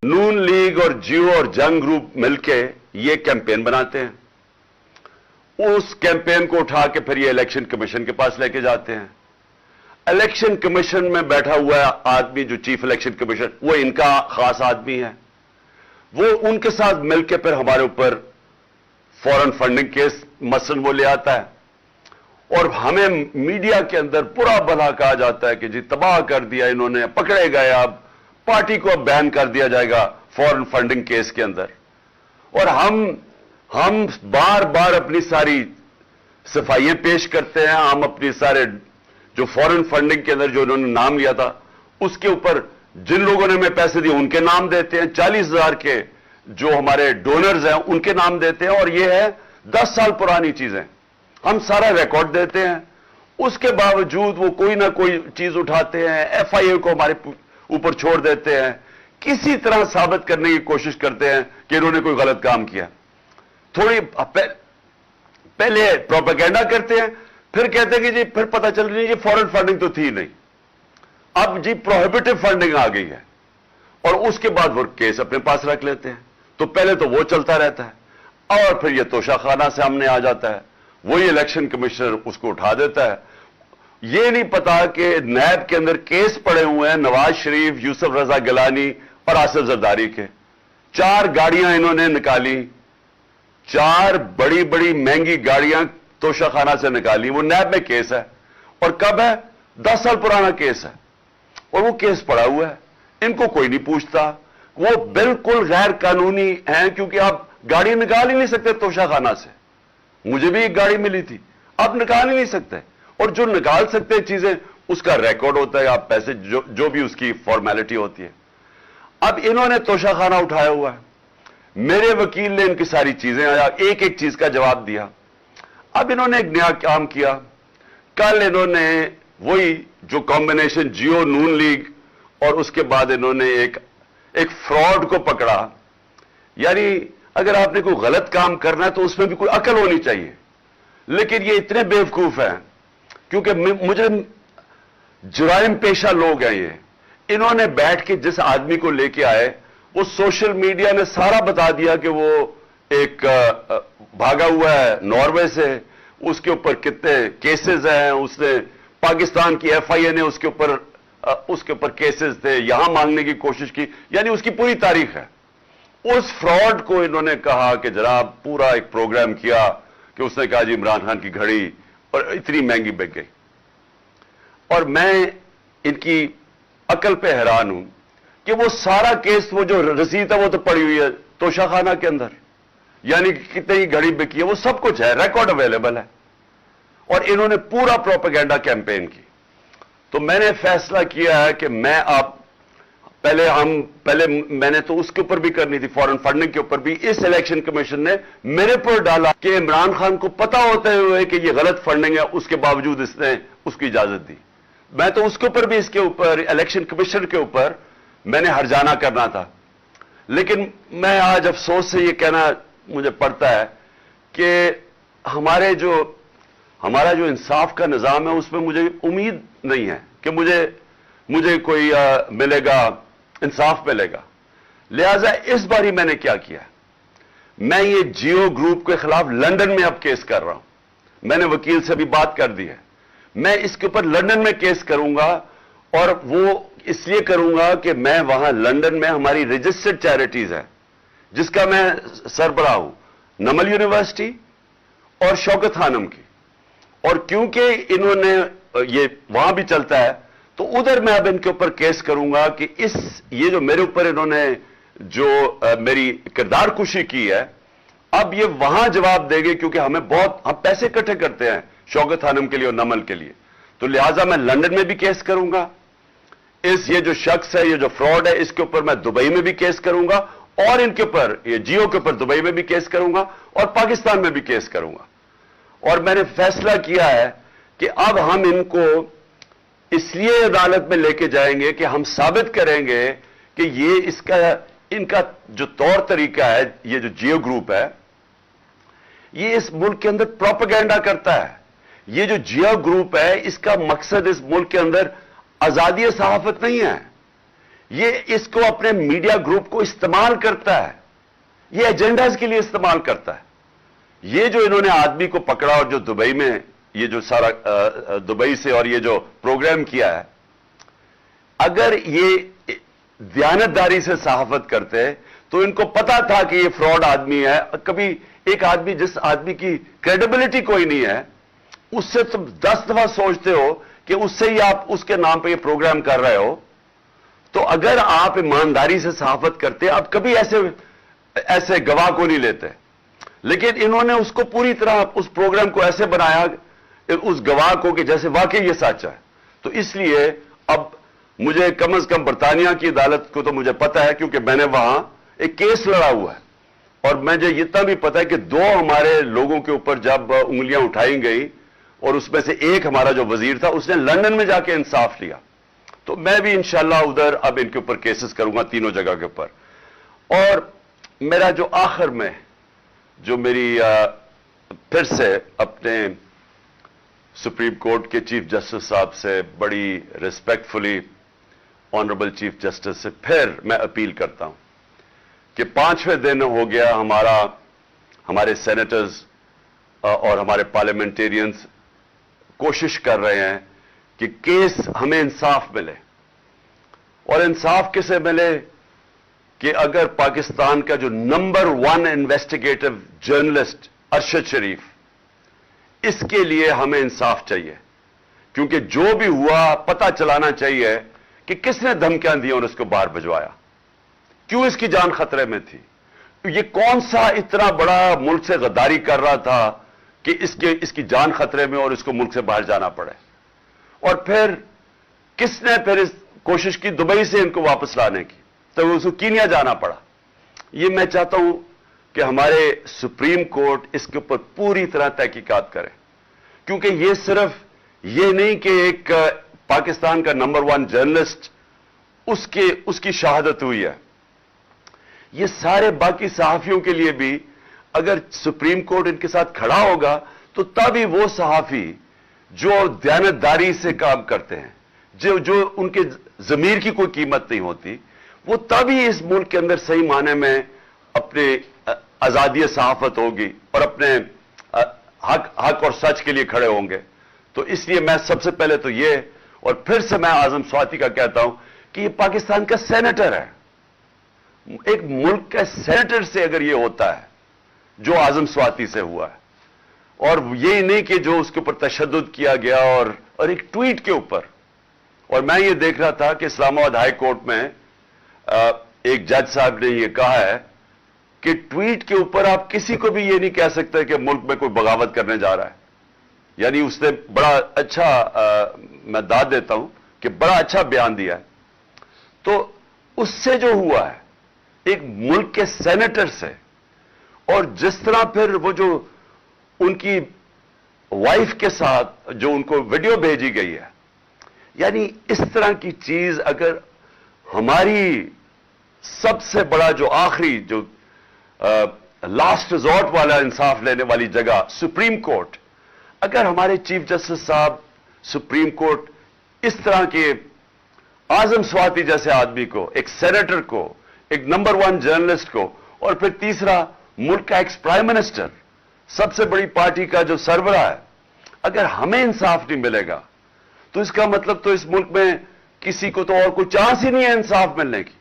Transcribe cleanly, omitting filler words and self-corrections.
नून league और जियो और जंग ग्रुप मिलके ये कैंपेन बनाते हैं। उस कैंपेन को उठा के फिर ये इलेक्शन कमीशन के पास लेके जाते हैं। इलेक्शन कमीशन में बैठा हुआ आदमी जो चीफ इलेक्शन कमीशन, वो इनका खास आदमी है। वो उनके साथ मिलकर फिर हमारे ऊपर फॉरेन फंडिंग केस मसलन वो ले आता है और हमें मीडिया के अंदर बुरा भला कहा जाता है कि जी तबाह कर दिया इन्होंने, पकड़े गए, अब पार्टी को अब बैन कर दिया जाएगा फॉरेन फंडिंग केस के अंदर। और हम बार बार अपनी सारी सफाइयां पेश करते हैं। हम अपनी सारे जो फॉरेन फंडिंग के अंदर जो इन्होंने नाम लिया था उसके ऊपर जिन लोगों ने हमें पैसे दिए उनके नाम देते हैं। 40,000 के जो हमारे डोनर्स हैं उनके नाम देते हैं। और ये है 10 साल पुरानी चीजें, हम सारा रिकॉर्ड देते हैं। उसके बावजूद वो कोई ना कोई चीज उठाते हैं, एफआईए को हमारे ऊपर छोड़ देते हैं, किसी तरह साबित करने की कोशिश करते हैं कि इन्होंने कोई गलत काम किया। थोड़ी पहले प्रोपेगेंडा करते हैं, फिर कहते हैं कि जी फिर पता चल रही है ये फॉरेन फंडिंग तो थी नहीं, अब जी प्रोहिबिटिव फंडिंग आ गई है। और उसके बाद वो केस अपने पास रख लेते हैं। तो पहले तो वो चलता रहता है और फिर ये तोशाखाना से सामने आ जाता है, वही इलेक्शन कमिश्नर उसको उठा देता है। ये नहीं पता कि नैब के अंदर केस पड़े हुए हैं नवाज शरीफ, यूसुफ रजा गिलानी और आसिफ जरदारी के। 4 गाड़ियां इन्होंने निकाली, 4 बड़ी बड़ी महंगी गाड़ियां तोशाखाना से निकाली। वो नैब में केस है और कब है? 10 साल पुराना केस है और वो केस पड़ा हुआ है। इनको कोई नहीं पूछता। वो बिल्कुल गैर कानूनी है क्योंकि आप गाड़ी निकाल ही नहीं सकते तोशाखाना से। मुझे भी एक गाड़ी मिली थी, आप निकाल ही नहीं सकते। और जो निकाल सकते हैं चीजें उसका रिकॉर्ड होता है, आप पैसे जो भी उसकी फॉर्मेलिटी होती है। अब इन्होंने तोशाखाना उठाया हुआ है। मेरे वकील ने इनकी सारी चीजें आया, एक एक चीज का जवाब दिया। अब इन्होंने एक नया काम किया। कल इन्होंने वही जो कॉम्बिनेशन जियो नून लीग और उसके बाद इन्होंने एक फ्रॉड को पकड़ा। यानी अगर आपने कोई गलत काम करना है तो उसमें भी कोई अकल होनी चाहिए, लेकिन ये इतने बेवकूफ हैं क्योंकि मुझे जुराइम पेशा लोग हैं ये। इन्होंने बैठ के जिस आदमी को लेके आए वो सोशल मीडिया ने सारा बता दिया कि वो एक भागा हुआ है नॉर्वे से, उसके ऊपर कितने केसेस हैं, उसने पाकिस्तान की एफआईए ने उसके ऊपर केसेस थे, यहां मांगने की कोशिश की, यानी उसकी पूरी तारीख है। उस फ्रॉड को इन्होंने कहा कि जनाब पूरा एक प्रोग्राम किया कि उसने कहा जी इमरान खान की घड़ी और इतनी महंगी बिक गई। और मैं इनकी अकल पे हैरान हूं कि वो सारा केस, वो जो रसीद है वो तो पड़ी हुई है तोशाखाना के अंदर, यानी कितनी घड़ी बिकी है वो सब कुछ है, रिकॉर्ड अवेलेबल है। और इन्होंने पूरा प्रोपेगेंडा कैंपेन की। तो मैंने फैसला किया है कि मैं आप पहले मैंने तो उसके ऊपर भी करनी थी, फॉरेन फंडिंग के ऊपर भी। इस इलेक्शन कमीशन ने मेरे पर डाला कि इमरान खान को पता होते हुए कि ये गलत फंडिंग है, उसके बावजूद इसने उसकी इजाजत दी। मैं तो उसके ऊपर भी, इसके ऊपर इलेक्शन कमीशन के ऊपर मैंने हर्जाना करना था। लेकिन मैं आज अफसोस से ये कहना मुझे पड़ता है कि हमारा जो इंसाफ का निजाम है उसमें मुझे उम्मीद नहीं है कि मुझे कोई मिलेगा, इंसाफ मिलेगा। लिहाजा इस बारी मैंने क्या किया, मैं ये जियो ग्रुप के खिलाफ लंदन में अब केस कर रहा हूं। मैंने वकील से भी बात कर दी है। मैं इसके ऊपर लंदन में केस करूंगा और वो इसलिए करूंगा कि मैं वहां लंदन में हमारी रजिस्टर्ड चैरिटीज है जिसका मैं सरबराह हूं, नमल यूनिवर्सिटी और शौकत खानम की। और क्योंकि इन्होंने ये वहां भी चलता है तो उधर मैं अब इनके ऊपर केस करूंगा कि ये जो मेरे ऊपर इन्होंने जो मेरी किरदार कुशी की है, अब ये वहां जवाब देंगे क्योंकि हम पैसे इकट्ठे करते हैं शौकत खानम के लिए और नमल के लिए। तो लिहाजा मैं लंदन में भी केस करूंगा। ये जो शख्स है, ये जो फ्रॉड है, इसके ऊपर मैं दुबई में भी केस करूंगा और इनके ऊपर, ये जियो के ऊपर दुबई में भी केस करूंगा और पाकिस्तान में भी केस करूंगा। और मैंने फैसला किया है कि अब हम इनको इसलिए अदालत में लेके जाएंगे कि हम साबित करेंगे कि इनका जो तौर तरीका है, ये जो जियो ग्रुप है, ये इस मुल्क के अंदर प्रोपेगेंडा करता है। ये जो जियो ग्रुप है, इसका मकसद इस मुल्क के अंदर आजादी सहाफत नहीं है। یہ اس کو اپنے میڈیا گروپ کو استعمال کرتا ہے, یہ ایجنڈاز کے لیے استعمال کرتا ہے. یہ جو انہوں نے آدمی کو پکڑا اور جو دبئی میں یہ جو سارا دبئی سے اور یہ جو پروگرام کیا ہے, اگر یہ دیانتداری سے صحافت کرتے تو ان کو پتا تھا کہ یہ فراڈ آدمی ہے. کبھی ایک آدمی جس آدمی کی کریڈیبلٹی کوئی نہیں ہے, اس سے تم 10 دفعہ سوچتے ہو کہ اس سے ہی آپ اس کے نام پہ یہ پروگرام کر رہے ہو. تو اگر آپ ایمانداری سے صحافت کرتے آپ کبھی ایسے گواہ کو نہیں لیتے. لیکن انہوں نے اس کو پوری طرح اس پروگرام کو ایسے بنایا اس گواہ کو کہ جیسے واقعی یہ سچ ہے. تو اس لیے اب مجھے کم از کم برطانیہ کی عدالت کو تو مجھے پتا ہے, کیونکہ میں نے وہاں ایک کیس لڑا ہوا ہے, اور مجھے اتنا بھی پتا ہے کہ 2 ہمارے لوگوں کے اوپر جب انگلیاں اٹھائی گئی اور اس میں سے ایک ہمارا جو وزیر تھا اس نے لندن میں جا کے انصاف لیا. تو میں بھی انشاءاللہ ادھر اب ان کے اوپر کیسز کروں گا تینوں جگہ کے اوپر. اور میرا جو آخر میں جو میری پھر سے اپنے سپریم کورٹ کے چیف جسٹس صاحب سے بڑی ریسپیکٹفلی آنریبل چیف جسٹس سے پھر میں اپیل کرتا ہوں کہ 5ویں دن ہو گیا ہمارے سینیٹرز اور ہمارے پارلیمنٹیرینز کوشش کر رہے ہیں کہ کیس ہمیں انصاف ملے. اور انصاف کسے ملے کہ اگر پاکستان کا جو نمبر 1 انویسٹیگیٹو جرنلسٹ ارشد شریف, اس کے لیے ہمیں انصاف چاہیے, کیونکہ جو بھی ہوا پتہ چلانا چاہیے کہ کس نے دھمکیاں دی اور اس کو باہر بھجوایا, کیوں اس کی جان خطرے میں تھی, یہ کون سا اتنا بڑا ملک سے غداری کر رہا تھا کہ اس کی جان خطرے میں اور اس کو ملک سے باہر جانا پڑے. اور پھر کس نے پھر اس کوشش کی دبئی سے ان کو واپس لانے کی, تو اس کو کینیا جانا پڑا. یہ میں چاہتا ہوں کہ ہمارے سپریم کورٹ اس کے اوپر پوری طرح تحقیقات کرے, کیونکہ یہ صرف یہ نہیں کہ ایک پاکستان کا نمبر 1 جرنلسٹ اس کی شہادت ہوئی ہے, یہ سارے باقی صحافیوں کے لیے بھی اگر سپریم کورٹ ان کے ساتھ کھڑا ہوگا تو تب ہی وہ صحافی جو دیانتداری سے کام کرتے ہیں, جو ان کے ضمیر کی کوئی قیمت نہیں ہوتی, وہ تب ہی اس ملک کے اندر صحیح معنی میں اپنے آزادی صحافت ہوگی اور اپنے حق اور سچ کے لیے کھڑے ہوں گے. تو اس لیے میں سب سے پہلے تو یہ, اور پھر سے میں اعظم سواتی کا کہتا ہوں کہ یہ پاکستان کا سینیٹر ہے. ایک ملک کا سینیٹر سے اگر یہ ہوتا ہے جو اعظم سواتی سے ہوا ہے, اور یہی نہیں کہ جو اس کے اوپر تشدد کیا گیا اور ایک ٹویٹ کے اوپر. اور میں یہ دیکھ رہا تھا کہ اسلام آباد ہائی کورٹ میں ایک جج صاحب نے یہ کہا ہے کہ ٹویٹ کے اوپر آپ کسی کو بھی یہ نہیں کہہ سکتے کہ ملک میں کوئی بغاوت کرنے جا رہا ہے. یعنی اس نے بڑا اچھا, میں داد دیتا ہوں کہ بڑا اچھا بیان دیا ہے. تو اس سے جو ہوا ہے ایک ملک کے سینیٹر سے, اور جس طرح پھر وہ جو ان کی وائف کے ساتھ جو ان کو ویڈیو بھیجی گئی ہے, یعنی اس طرح کی چیز اگر ہماری سب سے بڑا جو آخری جو لاسٹ ریزورٹ والا انصاف لینے والی جگہ سپریم کورٹ, اگر ہمارے چیف جسٹس صاحب سپریم کورٹ اس طرح کے اعظم سواتی جیسے آدمی کو, ایک سینیٹر کو, ایک نمبر 1 جرنلسٹ کو, اور پھر تیسرا ملک کا ایکس پرائم منسٹر, سب سے بڑی پارٹی کا جو سربراہ ہے, اگر ہمیں انصاف نہیں ملے گا تو اس کا مطلب تو اس ملک میں کسی کو تو اور کوئی چانس ہی نہیں ہے انصاف ملنے کی.